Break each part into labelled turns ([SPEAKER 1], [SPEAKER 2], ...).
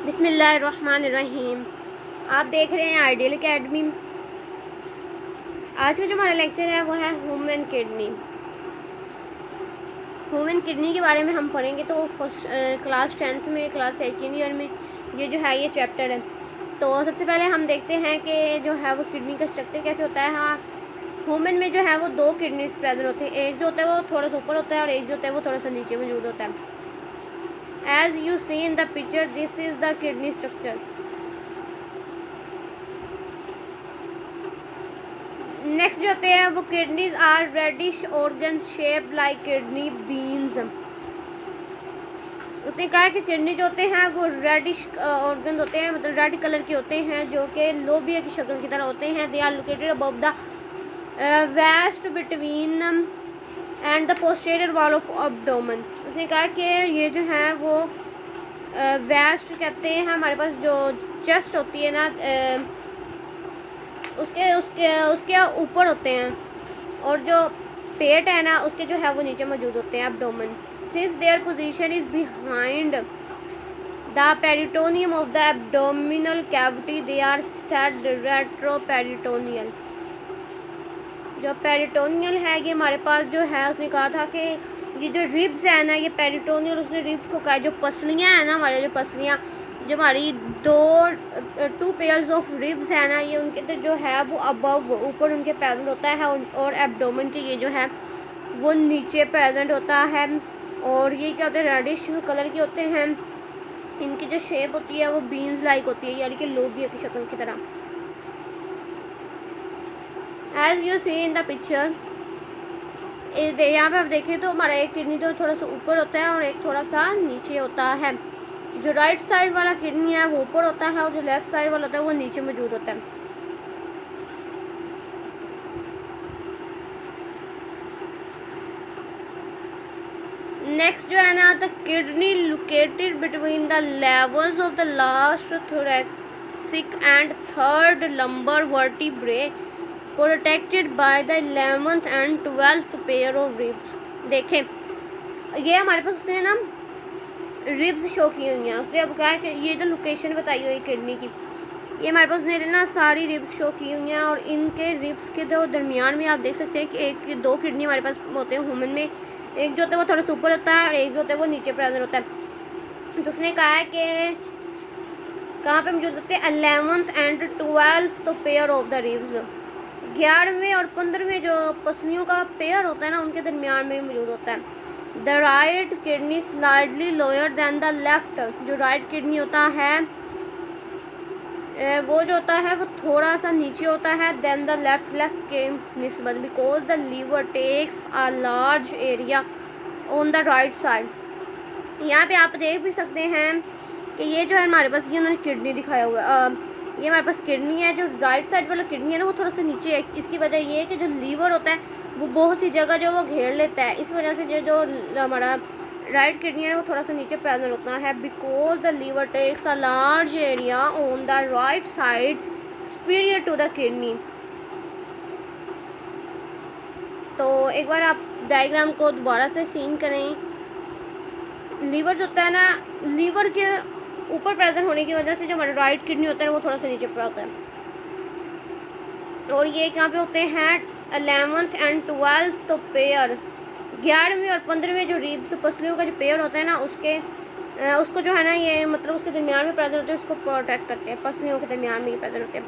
[SPEAKER 1] बिस्मिल्लाहिर्रहमानिर्रहीम। आप देख रहे हैं आइडियल एकेडमी। आज का जो हमारा लेक्चर है वो है ह्यूमन किडनी। ह्यूमन किडनी के बारे में हम पढ़ेंगे। तो फर्स्ट क्लास 10th में, क्लास 2nd ईयर में ये जो है ये चैप्टर है। तो सबसे पहले हम देखते हैं कि जो है वो किडनी का स्ट्रक्चर कैसे होता है। हाँ, ह्यूमन में जो है वो 2 किडनीज प्रेजेंट होते हैं। एक जो होता है वो थोड़ा सा ऊपर होता है और एक जो होता है वो थोड़ा सा नीचे मौजूद होता है। As you see in the picture, this is the kidney structure. Next जो होते हैं वो kidneys are reddish organs shaped like kidney beans. उसने कहा कि किडनी जो होते हैं वो रेडिश ऑर्गन होते हैं, मतलब रेड कलर के होते हैं, जो कि लोबिया की शक्ल की तरह होते हैं। They are located above the waist between and the posterior wall of abdomen. उसने कहा कि ये जो है वो वेस्ट कहते हैं हमारे पास जो चेस्ट होती है ना, उसके उसके उसके ऊपर होते हैं, और जो पेट है ना उसके जो है वो नीचे मौजूद होते हैं, abdomen. Since their position is behind the peritoneum of the abdominal cavity they are said retroperitoneal. जो पेरिटोनियल है ये हमारे पास जो है, उसने कहा था कि ये जो रिब्स है ना, ये पेरिटोनियल, उसने रिब्स को कहा जो पसलियाँ हैं ना, हमारे जो पसलियाँ, जो हमारी 2 पेयर्स ऑफ रिब्स है ना, ये उनके तो जो है वो अबव ऊपर उनके प्रेजेंट होता है, और एब्डोमेन के ये जो है वो नीचे प्रेजेंट होता है। और ये क्या होते हैं, रेडिश कलर के होते हैं। इनकी जो शेप होती है वो बीन्स लाइक होती है, यानी कि लोबिया की शक्ल की तरह। As you see in the picture, यहाँ पे आप देखें तो हमारा एक किडनी तो थोड़ा सा ऊपर होता है और एक थोड़ा सा नीचे होता है। जो राइट साइड वाला किडनी है वो ऊपर होता है और जो लेफ्ट साइड वाला होता है वो नीचे मौजूद होता है। नेक्स्ट जो है ना, the kidney located between the levels of the last thoracic and third lumbar vertebrae, protected by the 11th and 12th pair of ribs. देखें, ये हमारे पास उसने ना रिब्स शो की हुई हैं। उसने अब कहा है कि ये जो लोकेशन बताई हुई किडनी की, ये हमारे पास ने ना सारी रिब्स शो की हुई हैं, और इनके रिब्स के जो दरमियान में आप देख सकते हैं कि 2 किडनी हमारे पास होते हैं ह्यूमन में। एक जो होता है वो थोड़ा सा ऊपर होता है और एक जो होता है वो नीचे प्रेजेंट होता है। तो उसने कहा है कि कहाँ पे मौजूद होते हैं, 11th and 12th pair of the ribs. 11वें और 15वें जो पसलियों का पेयर होता है ना, उनके दरमियान में मौजूद होता है। The right kidney slightly lower than the left. जो राइट किडनी होता है वो जो होता है वो थोड़ा सा नीचे होता है देन द लेफ्ट के निस्बत, because the liver takes a large area on the right side. यहाँ पे आप देख भी सकते हैं कि ये जो है हमारे पास, ये उन्होंने किडनी दिखाया हुआ है। ये हमारे पास किडनी है, जो राइट साइड वाला किडनी है ना वो थोड़ा सा नीचे है। इसकी वजह ये है कि जो लीवर होता है वो बहुत सी जगह जो वो घेर लेता है, इस वजह से जो हमारा राइट किडनी है वो थोड़ा सा नीचे प्रेजेंट होता है, because the liver takes a large area on the right side superior to the kidney. तो एक बार आप डायग्राम को दोबारा से सीन करें। लीवर जो होता है ना, लीवर के ऊपर प्रेजेंट होने की वजह से जो हमारा राइट किडनी होता है वो थोड़ा सा नीचे पर होता है। और ये कहाँ पे होते हैं, 11th एंड 12th तो पेयर, 11वें और 15वें जो रिब्स पसलियों का जो पेयर होता है ना, उसको जो है ना, ये मतलब उसके दरमियान में प्रेजेंट होते हैं, उसको प्रोटेक्ट करते हैं। पसलियों के दरमियान में ये प्रेजेंट होते हैं।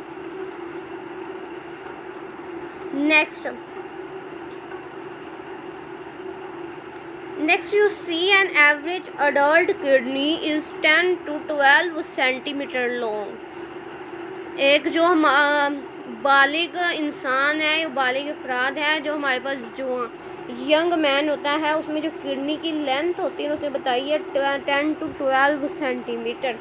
[SPEAKER 1] Next you see an average adult kidney is 10 to 12 centimetre long. एक जो हम बालिग इंसान है, बालिग अफराद है, जो हमारे पास जो यंग मैन होता है, उसमें जो किडनी की लेंथ होती है उसने बताई है 10 to 12 सेंटीमीटर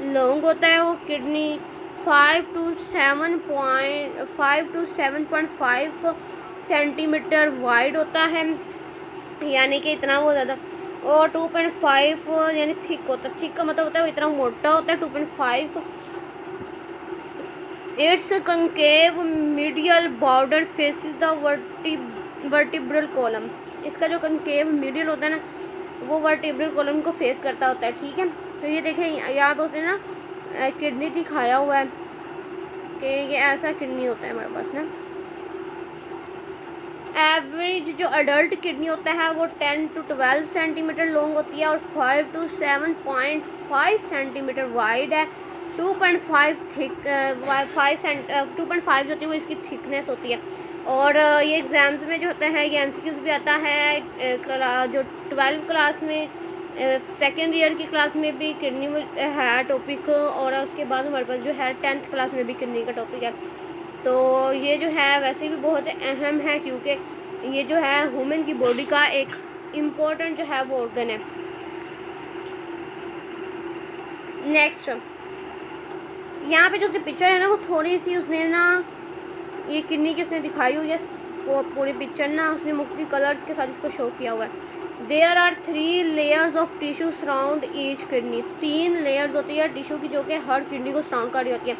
[SPEAKER 1] लॉन्ग होता है वो किडनी। 5 to 7.5 सेंटीमीटर वाइड होता है, यानी कि इतना वो ज़्यादा। और 2.5 यानी थिक होता है। थिक का मतलब होता है वो इतना मोटा होता है, 2.5। It's concave medial border faces the vertebral column. इसका जो कंकेव मीडियल होता है ना, वो वर्टिब्रल कॉलम को फेस करता होता है, ठीक है। तो ये देखें यहाँ पे उसने ना किडनी दिखाया हुआ है कि ये ऐसा किडनी होता है हमारे पास ना। एवरेज जो अडल्ट किडनी होता है वो 10 to 12 सेंटीमीटर लॉन्ग होती है और 5 to 7.5 सेंटीमीटर वाइड है। 2.5 थिक 2.5 जो होती है वो इसकी थिकनेस होती है। और ये एग्ज़ाम्स में जो होता है ये एमसीक्यूज़ भी आता है जो 12 क्लास में सेकेंड ईयर की क्लास में भी किडनी है टॉपिक, और उसके बाद हमारे पास जो है 10th क्लास में भी किडनी का टॉपिक है। तो ये जो है वैसे भी बहुत अहम है क्योंकि ये जो है वुमेन की बॉडी का एक इम्पोर्टेंट जो है वो ऑर्गन है। नेक्स्ट यहाँ पे जो उसकी पिक्चर है ना वो थोड़ी सी उसने ना ये किडनी की उसने दिखाई हुई है, वो पूरी पिक्चर ना उसने मुख्तलिफ कलर्स के साथ इसको शो किया हुआ है। There are 3 layers of tissue surround each kidney. 3 layers होती है टिश्यू की जो कि हर किडनी को सराउंड कर रही होती है।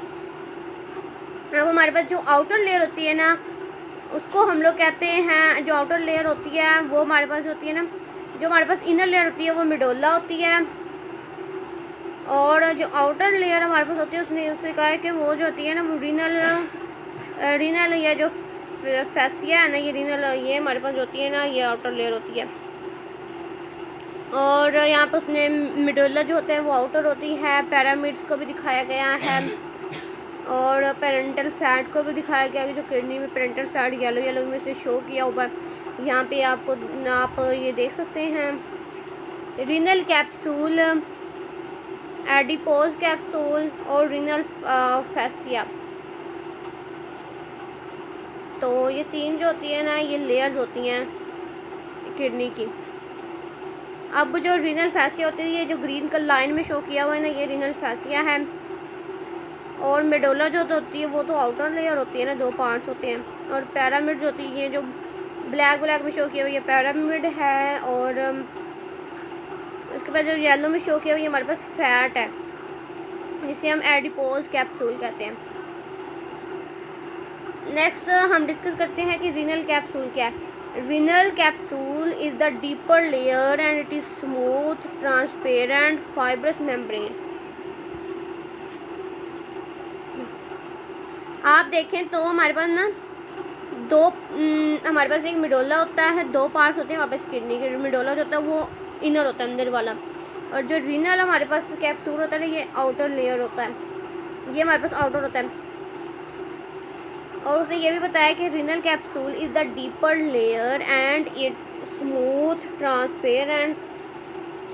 [SPEAKER 1] अब हमारे पास जो आउटर लेयर होती है ना उसको हम लोग कहते हैं, जो आउटर लेयर होती है वो हमारे पास होती है ना, जो हमारे पास इनर लेयर होती है वो मेडुल्ला होती है, और जो आउटर लेयर हमारे पास होती है उसने उससे कहा है कि वो जो होती है ना वो रीनल या जो फैसिया है ना ये रीनल, ये हमारे पास होती है ना ये आउटर लेयर होती है। और यहाँ पर उसने मेडुल्ला जो होता है वो आउटर होती है। पैरामिड्स को भी दिखाया गया है और पेरेंटल फैट को भी दिखाया गया कि जो किडनी में पेरेंटल फैट येलो येलो में से शो किया हुआ है। यहाँ पे आप ये देख सकते हैं रीनल कैप्सूल, एडिपोज कैप्सूल और रीनल फैसिया। तो ये 3 जो होती है ना ये लेयर्स होती हैं किडनी की। अब जो रीनल फैसिया होती है ये जो ग्रीन कलर लाइन में शो किया हुआ है ना ये रीनल फैसिया है। और मेडुल्ला जो होती है वो तो आउटर लेयर होती है ना, 2 पार्ट्स होते हैं। और पैरामिड जो होती है जो ब्लैक में शो किया हुआ ये पैरामिड है। और उसके बाद जो येलो में शो किया हुआ ये हमारे पास फैट है जिसे हम एडिपोज कैप्सूल कहते हैं। नेक्स्ट हम डिस्कस करते हैं कि रीनल कैप्सूल क्या है। Renal capsule is the deeper layer and it is smooth transparent fibrous membrane. आप देखें तो हमारे पास ना हमारे पास एक मेडुल्ला होता है, 2 पार्ट्स होते हैं हमारे पास किडनी के। मेडुल्ला जो होता है वो इनर होता है अंदर वाला, और जो रीनल हमारे पास कैप्सूल होता है ये आउटर लेयर होता है, ये हमारे पास आउटर होता है। और उसने ये भी बताया कि renal capsule is the deeper layer and it smooth transparent.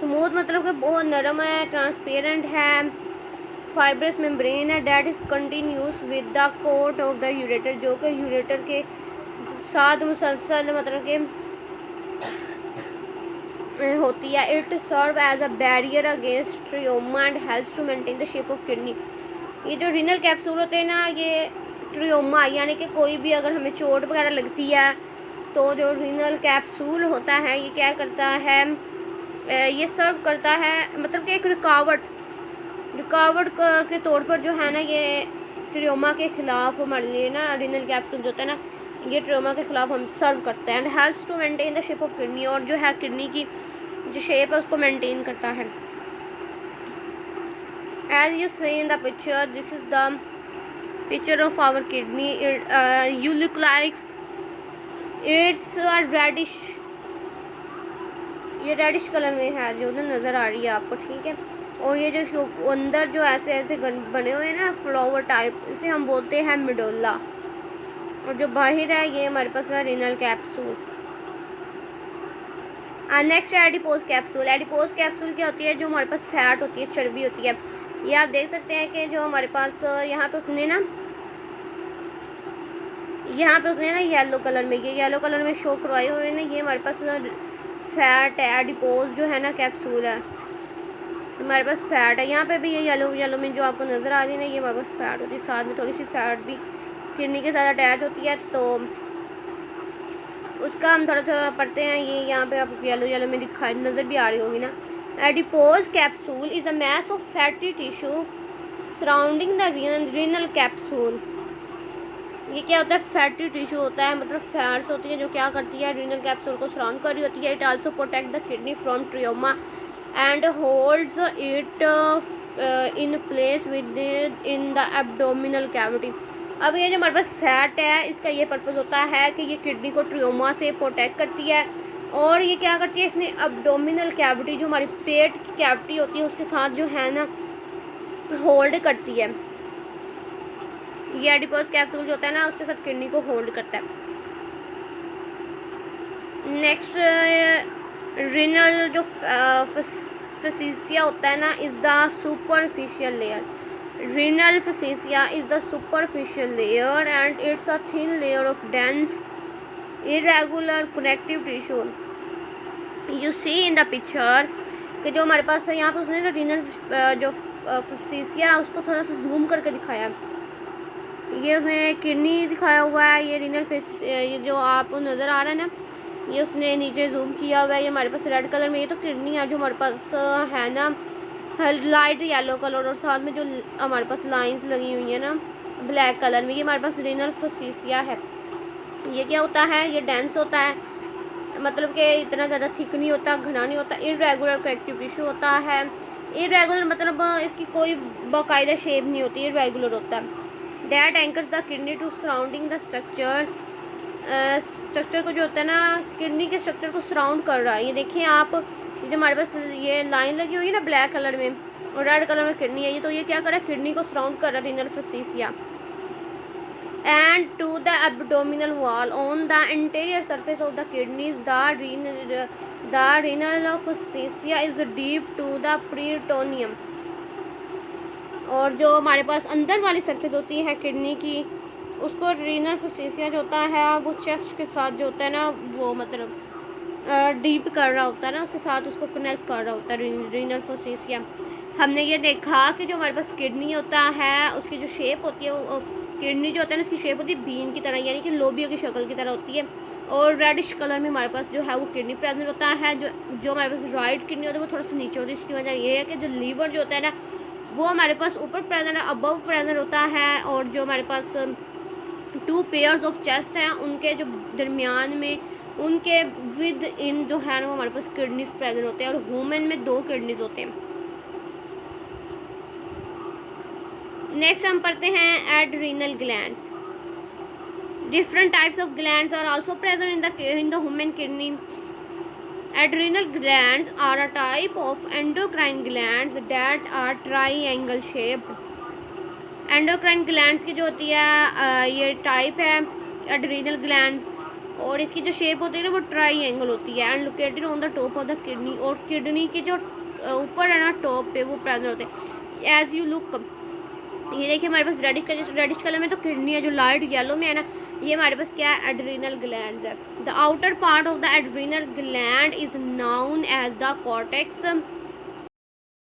[SPEAKER 1] Smooth मतलब कि बहुत नरम है, ट्रांसपेरेंट है, फाइब्रस मेम्ब्रेन है, that is continuous with the coat of the ureter, जो कि यूरेटर के साथ मुसलसल मतलब कि होती है। It serve as a barrier against trauma and helps to maintain the shape of kidney. ये जो रीनल कैप्सूल होते हैं ना ये ट्रियोमा यानी कि कोई भी अगर हमें चोट वगैरह लगती है तो जो रीनल कैप्सूल होता है ये क्या करता है, ये सर्व करता है मतलब कि एक रुकावट के तौर पर जो है ना ये ट्रियोमा के ख़िलाफ़ हमारे लिए ना रीनल कैप्सूल जो होता है ना ये ट्रियोमा के ख़िलाफ़ हम सर्व करते हैं। And helps to maintain the shape of kidney, और जो है किडनी की जो शेप है उसको मेंटेन करता है। As you see in the picture, this is the picture of our kidney. You look likes it's reddish, ये रेडिश कलर में है जो ना नज़र आ रही है आपको, ठीक है। और ये जो अंदर जो ऐसे ऐसे बने हुए हैं ना फ्लावर टाइप, इसे हम बोलते हैं मेडुल्ला, और जो बाहर है ये हमारे पास है renal capsule. Next adipose capsule. Adipose capsule क्या होती है, जो हमारे पास फैट होती है, चर्बी होती है। ये आप देख सकते हैं कि जो हमारे पास यहाँ पे उसने ना येलो कलर में, ये येलो कलर में शो करवाए हुए ना, ये हमारे पास फैट है। एडिपोज जो है ना कैप्सूल है हमारे पास फैट है। यहाँ पे भी ये येलो में जो आपको नज़र आ रही है ना ये हमारे पास फैट होती है, साथ में थोड़ी सी फैट भी किडनी के साथ अटैच होती है, तो उसका हम थोड़ा थोड़ा पढ़ते हैं। ये यहाँ पे आपको येलो में दिखाई नज़र भी आ रही होगी ना। Adipose capsule is a mass of fatty tissue surrounding the renal capsule. ये क्या होता है, फैटी टिश्यू होता है, मतलब फैट्स होती है जो क्या करती है रीनल कैप्सूल को सराउंड कर रही होती है। It also protect the kidney from trauma and holds it in place within the abdominal cavity. अब ये जो हमारे पास फैट है, इसका ये पर्पज़ होता है कि ये किडनी को ट्रियोमा से प्रोटेक्ट करती है, और ये क्या करती है, इसने एब्डोमिनल कैविटी जो हमारी पेट की कैविटी होती है उसके साथ जो है ना होल्ड करती है। ये एडिपोज कैप्सूल जो होता है ना उसके साथ किडनी को होल्ड करता है। नेक्स्ट रिनल जो फसीसिया होता है ना is the superficial layer. renal fascia is the superficial layer and it's a thin layer of dense irregular connective tissue. You see in the picture कि जो हमारे पास है यहाँ पे उसने ना रीनल जो फसीसिया उसको थोड़ा सा जूम करके दिखाया है। ये उसने किडनी दिखाया हुआ है, ये रीनल फेस ये जो आपको नज़र आ रहा है ना ये उसने नीचे जूम किया हुआ है। ये हमारे पास रेड कलर में, ये तो किडनी है जो हमारे पास है ना लाइट येलो कलर, और साथ में जो हमारे पास लाइंस लगी हुई है ना ब्लैक कलर में, ये हमारे पास रीनल फसीसिया है। ये क्या होता है, ये डेंस होता है, मतलब कि इतना ज़्यादा थिक नहीं होता, घना नहीं होता, इरेगुलर कनेक्टिव टिश्यू होता है। इरेगुलर मतलब इसकी कोई बाकायदा शेप नहीं होती, इरेगुलर होता है। That anchors the kidney to surrounding the structure, structure को जो होता है ना किडनी के स्ट्रक्चर को सराउंड कर रहा है। ये देखिए आप, ये जो हमारे पास ये लाइन लगी हुई है ना ब्लैक कलर में और रेड कलर में किडनी है, ये तो ये क्या कर रहा है, किडनी को सराउंड कर रहा है renal fascia. And to the abdominal wall on the interior surface of the kidneys the renal fascia is deep to the peritoneum. और जो हमारे पास अंदर वाली सरफेस होती है किडनी की उसको रीनल फसीसिया जो होता है वो चेस्ट के साथ जो होता है ना वो मतलब डीप कर रहा होता है ना, उसके साथ उसको कनेक्ट कर रहा होता है रीनल फसीसिया। हमने ये देखा कि जो हमारे पास किडनी होता है उसकी जो शेप होती है वो किडनी जो होता है ना उसकी शेप होती है बीन की तरह, यानी कि लोबिया की शक्ल की तरह होती है, और रेडिश कलर में हमारे पास जो है वो किडनी प्रेजेंट होता है। जो हमारे पास राइट किडनी होती है वो थोड़ा सा नीचे होती है। इसकी वजह ये है कि जो लीवर जो होता है ना वो हमारे पास ऊपर प्रेजेंट है, अबव प्रेजेंट होता है, और जो हमारे पास 2 पेयर्स ऑफ चेस्ट हैं उनके जो दरमियान में उनके विद इन जो है ना वो हमारे पास किडनीज प्रेजेंट होते हैं, और वुमेन में 2 किडनीज होते हैं। नेक्स्ट हम पढ़ते हैं adrenal glands. Different types of glands are also present in the human kidney. Adrenal glands are a type of endocrine glands that are triangle shaped. Endocrine glands की जो होती है ये टाइप है एड्रीनल ग्लैंड्स, और इसकी जो शेप होती है ना वो ट्राइंगल होती है and located on the top of the kidney, और किडनी के जो ऊपर है ना टॉप पे वो प्रेजेंट होते हैं। एज यू लुक, ये देखिए हमारे पास रेडिश कलर में तो किडनी है, जो लाइट येलो में है ना ये हमारे पास क्या है, एड्रीनल ग्लैंड्स है। The outer part of the adrenal gland is known as the cortex